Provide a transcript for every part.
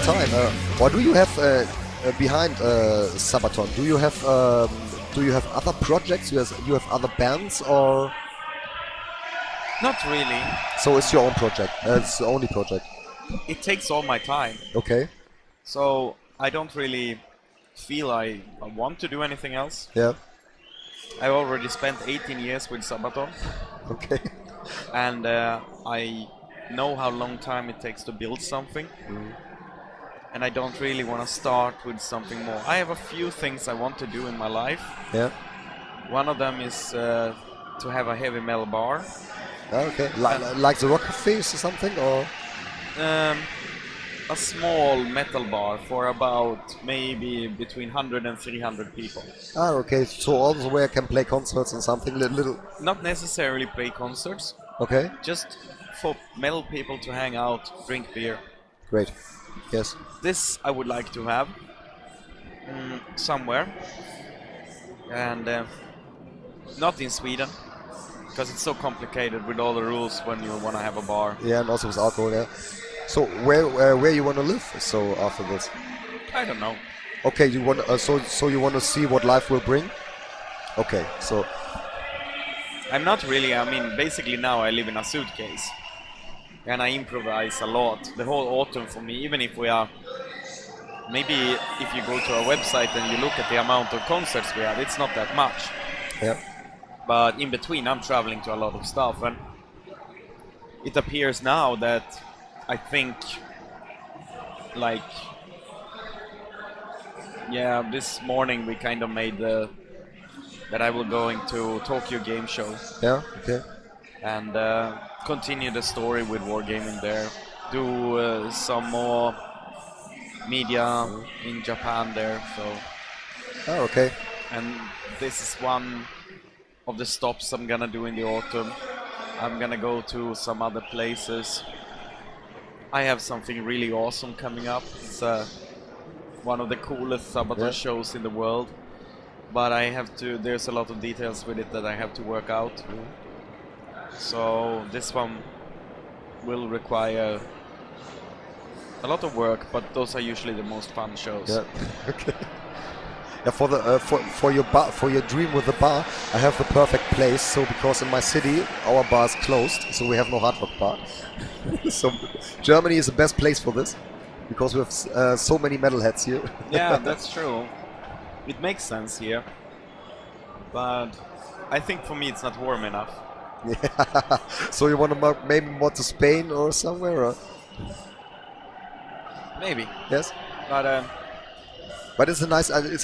time. What do you have behind Sabaton? Do you have other projects? You have other bands or? Not really. So it's your own project. It's the only project. It takes all my time. Okay. So I don't really feel I want to do anything else. Yeah. I already spent 18 years with Sabaton. Okay. And I know how long time it takes to build something. And I don't really want to start with something more. I have a few things I want to do in my life. Yeah. One of them is to have a heavy metal bar. Okay. Like the Rock Face or something, or? A small metal bar for about maybe between 100 and 300 people. Ah, okay. So also where I can play concerts and something little. Not necessarily play concerts. Okay. Just for metal people to hang out, drink beer. Great. Yes. This I would like to have somewhere, and not in Sweden, because it's so complicated with all the rules when you want to have a bar. Yeah, and also with alcohol. Yeah. So where you want to live? So after this. I don't know. Okay, you want so you want to see what life will bring. Okay, so. I'm not really. I mean, basically now I live in a suitcase. And I improvise a lot. The whole autumn for me, even if we are... Maybe if you go to our website and you look at the amount of concerts we have, it's not that much. Yeah. But in between I'm traveling to a lot of stuff, and it appears now that I think... Like... Yeah, this morning we kind of made the... That I will going to Tokyo Game Show. Yeah, okay. And continue the story with Wargaming there. Do some more media in Japan there. So. Oh, okay. And this is one of the stops I'm gonna do in the autumn. I'm gonna go to some other places. I have something really awesome coming up. It's one of the coolest Sabaton shows in the world. But I have to. There's a lot of details with it that I have to work out. So this one will require a lot of work, but those are usually the most fun shows. Yeah. Okay. Yeah, for the for your dream with the bar, I have the perfect place. So because in my city our bar is closed, so we have no hard rock bar. So Germany is the best place for this because we have so many metalheads here. Yeah, that's true. It makes sense here, but I think for me it's not warm enough. Yeah. So you want to maybe more to Spain or somewhere? Or? Maybe. Yes. But it's a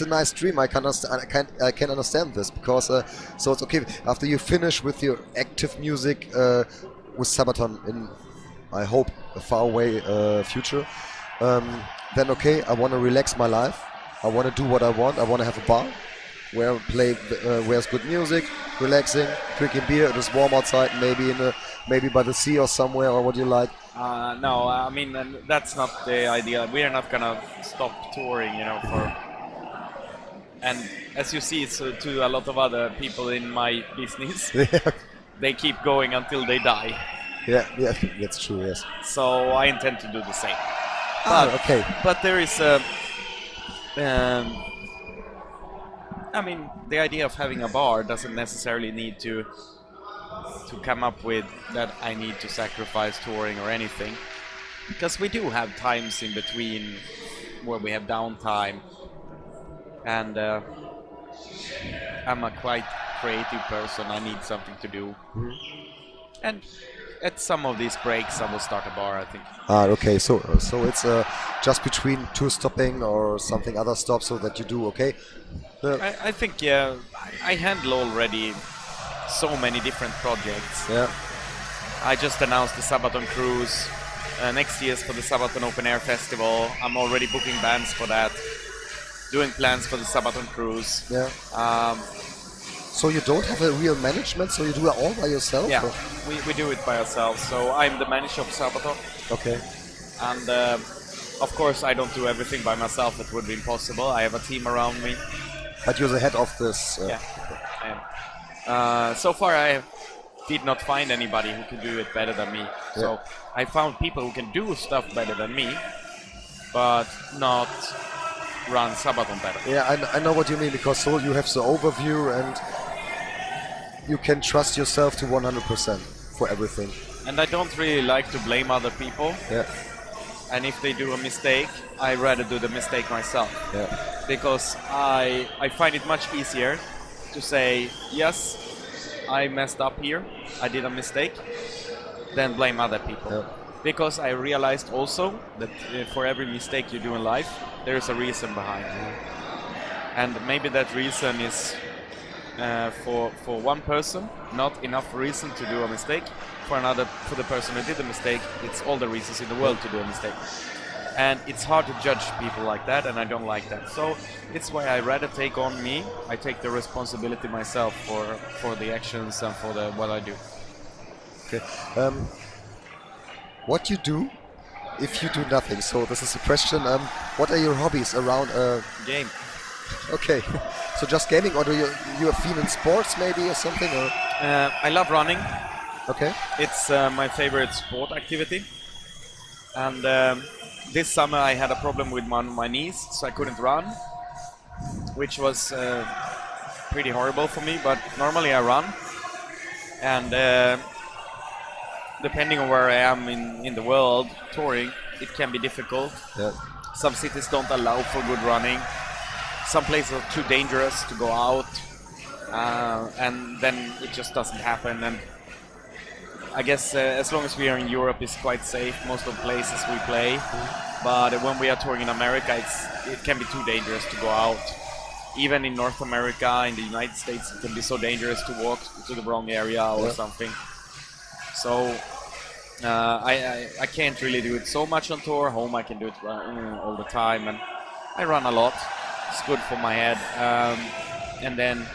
nice dream. I can understand this because so it's okay after you finish with your active music with Sabaton in, I hope, a far away future. Then okay, I want to relax my life. I want to do what I want. I want to have a bar where I play, where's good music, relaxing, drinking beer. It is warm outside, maybe by the sea or somewhere. Or what do you like? No, I mean that's not the idea. We are not gonna stop touring, you know. And as you see, so to a lot of other people in my business, they keep going until they die. Yeah, that's true. Yes. So I intend to do the same. But, okay. But there is I mean, the idea of having a bar doesn't necessarily need to come up with that I need to sacrifice touring or anything, because we do have times in between where we have downtime, and I'm a quite creative person. I need something to do, and at some of these breaks I will start a bar, I think. Okay, so it's just between two stopping or something other stops, so that you do okay. I think, yeah, I handle already so many different projects. Yeah. I just announced the Sabaton Cruise. Next year's for the Sabaton Open Air Festival. I'm already booking bands for that. Doing plans for the Sabaton Cruise. Yeah. So you don't have a real management, so you do it all by yourself? Yeah, we do it by ourselves. So I'm the manager of Sabaton. Okay. And of course I don't do everything by myself. It would be impossible. I have a team around me. But you're the head of this. Yeah, I am. So far I did not find anybody who can do it better than me. Yeah. So I found people who can do stuff better than me, but not run Sabaton better. Yeah, I know what you mean, because so you have the overview and you can trust yourself to 100% for everything. And I don't really like to blame other people. Yeah. And if they do a mistake, I rather do the mistake myself. Yeah. Because I find it much easier to say, yes, I messed up here, I did a mistake, than blame other people. Yeah. Because I realized also that for every mistake you do in life, there is a reason behind it. And maybe that reason is for one person, not enough reason to do a mistake. For the person who did the mistake, it's all the reasons in the world to do a mistake. And it's hard to judge people like that, and I don't like that. So it's why I rather take on me. I take the responsibility myself for the actions and for what I do. Okay. What you do if you do nothing? So this is a question. What are your hobbies around Game. Okay. So just gaming, or do you have been in sports maybe or something? Or? I love running. Okay. It's my favorite sport activity. And this summer I had a problem with my knees, so I couldn't run, which was pretty horrible for me, but normally I run. And depending on where I am in the world touring, it can be difficult. Yeah. Some cities don't allow for good running. Some places are too dangerous to go out, and then it just doesn't happen. And I guess as long as we are in Europe, it's quite safe. Most of the places we play, but when we are touring in America, it can be too dangerous to go out. Even in North America, in the United States, it can be so dangerous to walk to the wrong area or something. So I can't really do it so much on tour. Home I can do it all the time, and I run a lot. It's good for my head. And then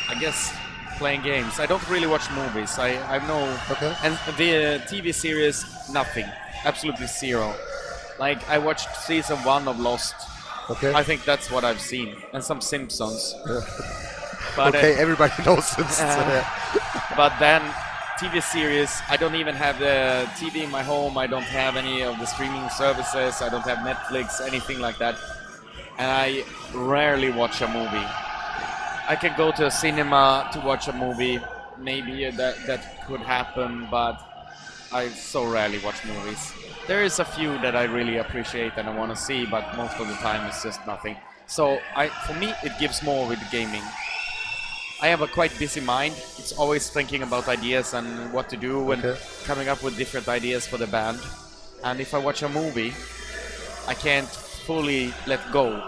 I guess playing games. I don't really watch movies. I know. Okay. And the TV series, nothing. Absolutely zero. Like I watched season 1 of Lost. Okay. I think that's what I've seen, and some Simpsons. Yeah. But, okay, everybody knows Simpsons. But then TV series, I don't even have the TV in my home. I don't have any of the streaming services. I don't have Netflix, anything like that. And I rarely watch a movie. I can go to a cinema to watch a movie. Maybe that could happen, but I so rarely watch movies. There is a few that I really appreciate and I want to see, but most of the time it's just nothing. So for me, it gives more with gaming. I have a quite busy mind. It's always thinking about ideas and what to do and coming up with different ideas for the band. And if I watch a movie, I can't fully let go,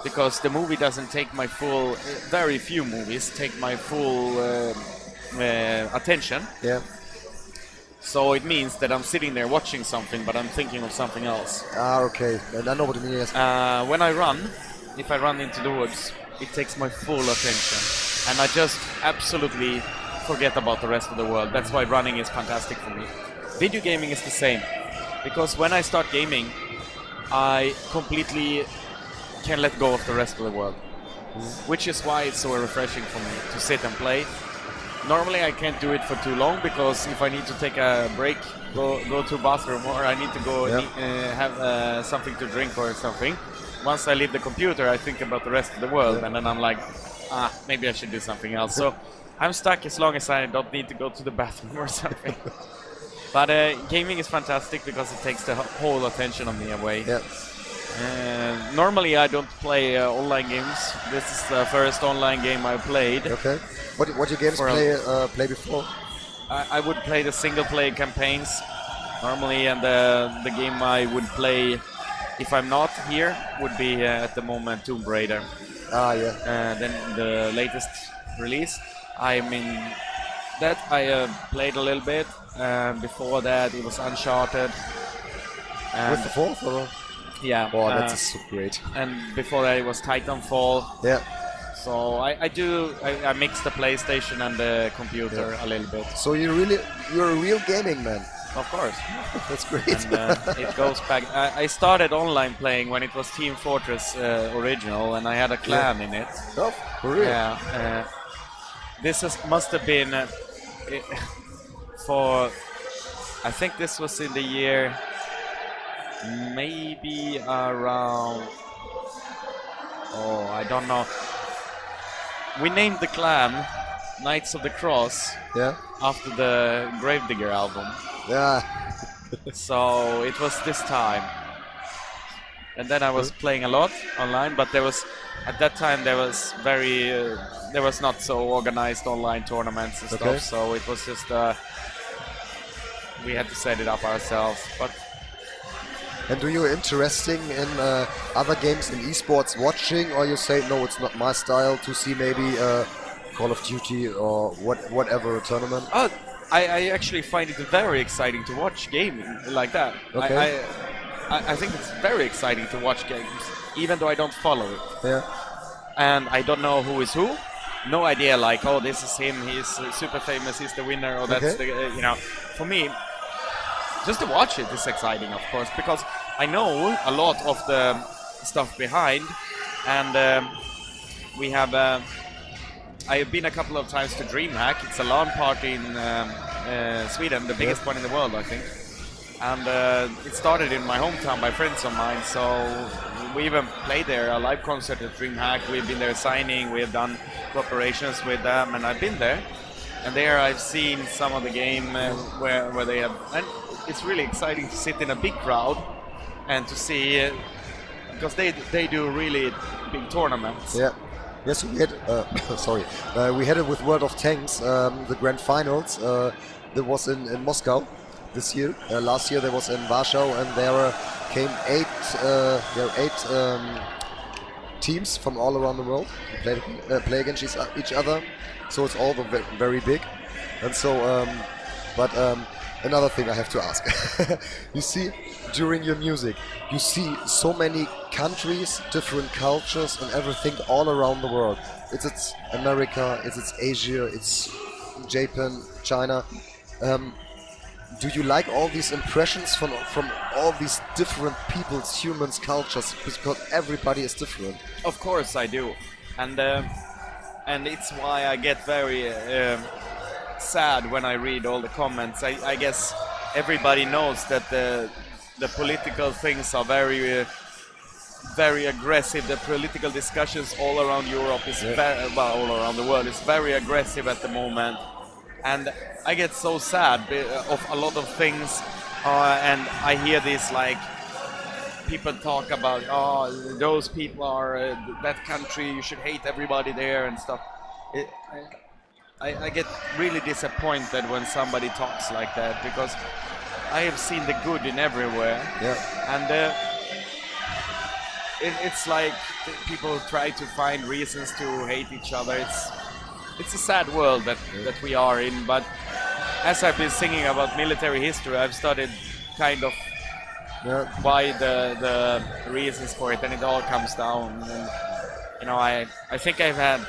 because the movie doesn't take my full, very few movies take my full attention. Yeah. So it means that I'm sitting there watching something, but I'm thinking of something else. Ah, okay. And I know what you mean. Yes. When I run, if I run into the woods, it takes my full attention. And I just absolutely forget about the rest of the world. That's why running is fantastic for me. Video gaming is the same. Because when I start gaming, I completely can let go of the rest of the world. Which is why it's so refreshing for me to sit and play. Normally I can't do it for too long, because if I need to take a break, go to bathroom, or I need to go have something to drink or something, once I leave the computer I think about the rest of the world, and then I'm like, maybe I should do something else. So I'm stuck as long as I don't need to go to the bathroom or something. But gaming is fantastic because it takes the whole attention of me away. Yeah. Normally I don't play online games. This is the first online game I played. Okay. What your games play before? I would play the single-player campaigns normally, and the game I would play if I'm not here would be at the moment Tomb Raider. Ah, yeah. Then the latest release. I mean, that I played a little bit. Before that, it was Uncharted. With the fourth, or? Yeah. Oh, that's so great. And before that, it was Titanfall. Yeah. So I mix the PlayStation and the computer a little bit. So you're a real gaming man. Of course. That's great. And it goes back. I started online playing when it was Team Fortress original, and I had a clan in it. Oh, for real? Yeah. Must have been I think this was in the year maybe around, oh, I don't know. We named the clan Knights of the Cross after the Gravedigger album. Yeah. So it was this time. And then I was playing a lot online, but at that time there was not so organized online tournaments and stuff, so it was just we had to set it up ourselves. And do you interesting in other games in esports watching, or you say no, it's not my style to see maybe Call of Duty or whatever tournament? Oh, I actually find it very exciting to watch gaming like that. Okay. I think it's very exciting to watch games, even though I don't follow it. Yeah. And I don't know who is who. No idea, like, oh, this is him, he's super famous, he's the winner, or that's the, you know. For me, just to watch it is exciting, of course, because I know a lot of the stuff behind, and we have. I have been a couple of times to DreamHack. It's a LAN party in Sweden, the biggest one in the world, I think. And it started in my hometown by friends of mine, so we even played there, a live concert at DreamHack. We've been there signing, we have done cooperations with them, and I've been there. And there I've seen some of the game where they have, and it's really exciting to sit in a big crowd and to see, because they do really big tournaments. Yeah. Yes, we had. Sorry, we had it with World of Tanks, the grand finals. That was in Moscow this year. Last year there was in Warsaw, and there came eight teams from all around the world to play against each other. So it's all very big, and so. Another thing I have to ask. You see, during your music, you see so many countries, different cultures and everything all around the world. It's America, it's Asia, it's Japan, China. Do you like all these impressions from all these different peoples, humans, cultures? Because everybody is different. Of course I do. And it's why I get very... sad when I read all the comments. I guess everybody knows that the political things are very aggressive. The political discussions all around Europe is all around the world is very aggressive at the moment, and I get so sad of a lot of things, and I hear this like people talk about, oh, those people are that country, you should hate everybody there and stuff. I get really disappointed when somebody talks like that, because I have seen the good in everywhere. Yeah. And it's like people try to find reasons to hate each other. It's a sad world that we are in. But as I've been singing about military history, I've studied kind of why the reasons for it, and it all comes down. And, you know, I think I've had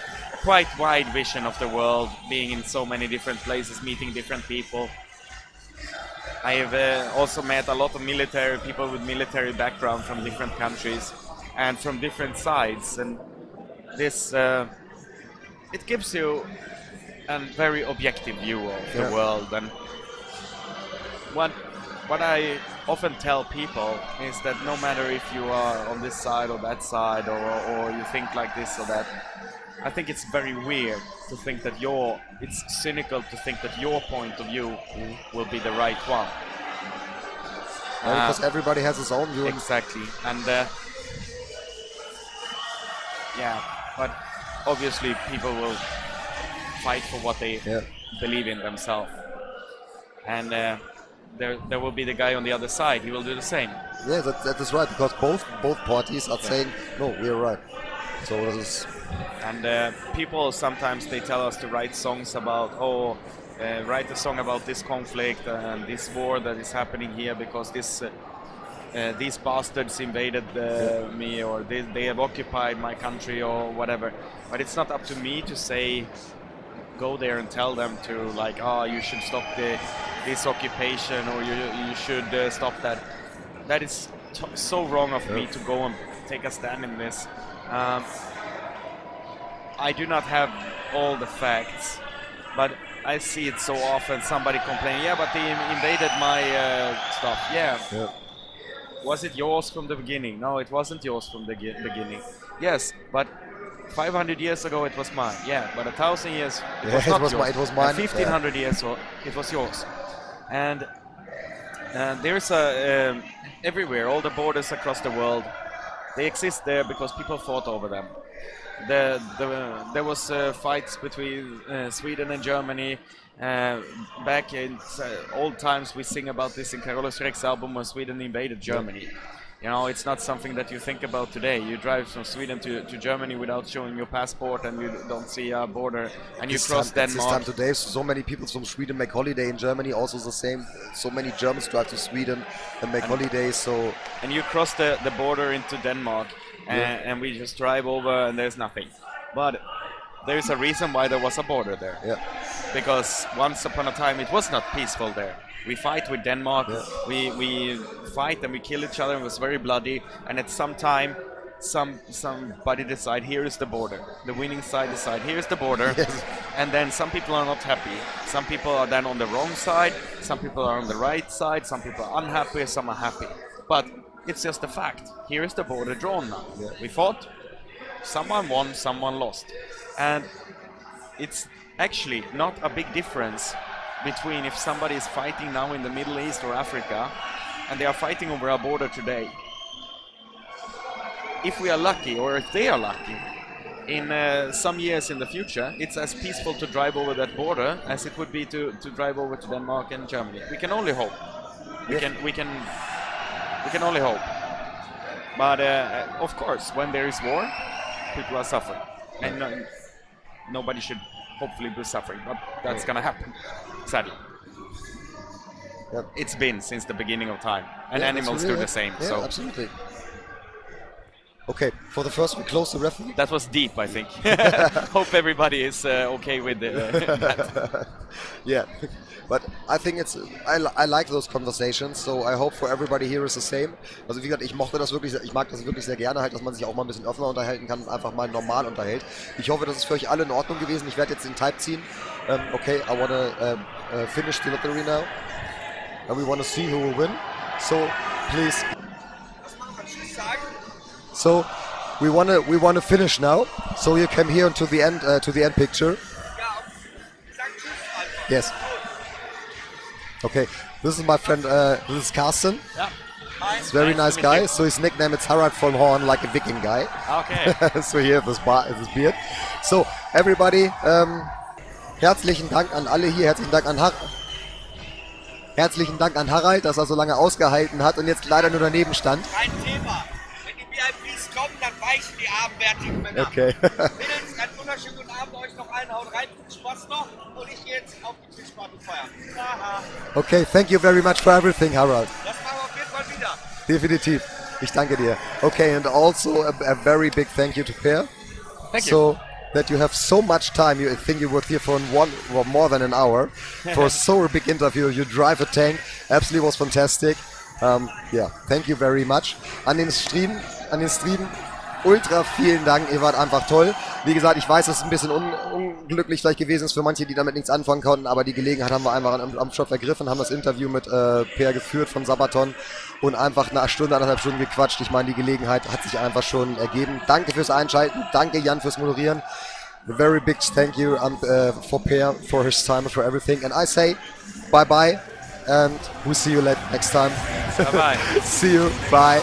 quite wide vision of the world, being in so many different places, meeting different people. I have also met a lot of military people with military background from different countries and from different sides, and this it gives you a very objective view of the world. And what I often tell people is that no matter if you are on this side or that side, or you think like this or that, I think it's very weird to think that it's cynical to think that your point of view will be the right one. Because everybody has his own view. Exactly. And but obviously people will fight for what they believe in themselves. And there will be the guy on the other side, he will do the same. Yeah, that is right, because both parties are saying, no, we're right. So this is... And people sometimes they tell us to write songs about, write a song about this conflict and this war that is happening here because these bastards invaded me, or they have occupied my country or whatever. But it's not up to me to say, go there and tell them to like, you should stop this occupation, or you should stop that. That is so wrong of me to go and take a stand in this. I do not have all the facts, but I see it so often. Somebody complaining, but they invaded my stuff. Was it yours from the beginning? No, it wasn't yours from the beginning. Yes, but 500 years ago it was mine. Yeah, but 1,000 years it was not yours. It was mine. And 1,500 years it was yours. And there's everywhere, all the borders across the world, they exist there because people fought over them. There was fights between Sweden and Germany. Back in old times, we sing about this in Carolus Rex album when Sweden invaded Germany. You know, it's not something that you think about today. You drive from Sweden to Germany without showing your passport, and you don't see a border, and you cross Denmark. This time today, so many people from Sweden make holiday in Germany. Also the same. So many Germans drive to Sweden and make holidays. So and you cross the border into Denmark, and we just drive over, and there's nothing. But there's a reason why there was a border there. Yeah. Because once upon a time it was not peaceful there. We fight with Denmark, we fight and we kill each other, it was very bloody, and at some time somebody decide here is the border. The winning side decide here is the border, and then some people are not happy. Some people are then on the wrong side, some people are on the right side, some people are unhappy, some are happy. But it's just a fact. Here is the border drawn now. Yeah. We fought, someone won, someone lost. And it's actually not a big difference between if somebody is fighting now in the Middle East or Africa and they are fighting over a border today. If we are lucky, or if they are lucky, in some years in the future, it's as peaceful to drive over that border as it would be to drive over to Denmark and Germany. We can only hope. We can only hope. But of course, when there is war, people are suffering, and nobody should hopefully be suffering, but that's gonna happen, sadly. It's been since the beginning of time, and animals do the same. Yeah, so absolutely. Okay, for the first we close the referee. That was deep, I think. Hope everybody is okay with that. Yeah, but I think it's I like those conversations, so I hope for everybody here is the same. Also wie gesagt, ich mag das wirklich sehr gerne halt, dass man sich auch mal ein bisschen offener unterhalten kann und einfach mal normal unterhält. Ich hoffe, das ist für euch alle in Ordnung gewesen. Ich werde jetzt den Type ziehen. Okay, I wanna finish the lottery now, and we wanna see who will win. So please. So we wanna finish now. So you come here to the end picture. Yes. Okay. This is my friend. This is Carsten. Yeah. Hi. He's a very nice guy. So his nickname is Harald von Horn, like a Viking guy. Okay. So here this beard. So everybody, herzlichen Dank an alle hier. Herzlichen Dank an Harald, dass er so lange ausgehalten hat und jetzt leider nur daneben stand. Kein Thema. Wenn die VIPs kommen, dann weichen die armbärtigen Männer. Okay. Mädels, einen wunderschönen guten Abend euch noch allen. Haut rein, viel Spaß noch. Und ich gehe jetzt auf die Tischparty feiern. Aha. Okay, thank you very much for everything, Harald. Das machen wir auf jeden Fall wieder. Definitiv. Ich danke dir. Okay, and also a very big thank you to Pär. Thank you. So that you have so much time. I think you were here for more than an hour for so big interview. You drive a tank. Absolutely was fantastic. Yeah, thank you very much. An den Stream, ultra vielen Dank. Ihr wart einfach toll. Wie gesagt, ich weiß, dass es ein bisschen unglücklich vielleicht gewesen ist für manche, die damit nichts anfangen konnten, aber die Gelegenheit haben wir einfach am Shop ergriffen, haben das Interview mit Pär geführt von Sabaton und einfach eine Stunde, 1,5 Stunden gequatscht. Ich meine, die Gelegenheit hat sich einfach schon ergeben. Danke fürs Einschalten. Danke, Jan, fürs Moderieren. A very big thank you for Pär, for his time and for everything. And I say bye-bye and we'll see you next time. Bye-bye. See you. Bye.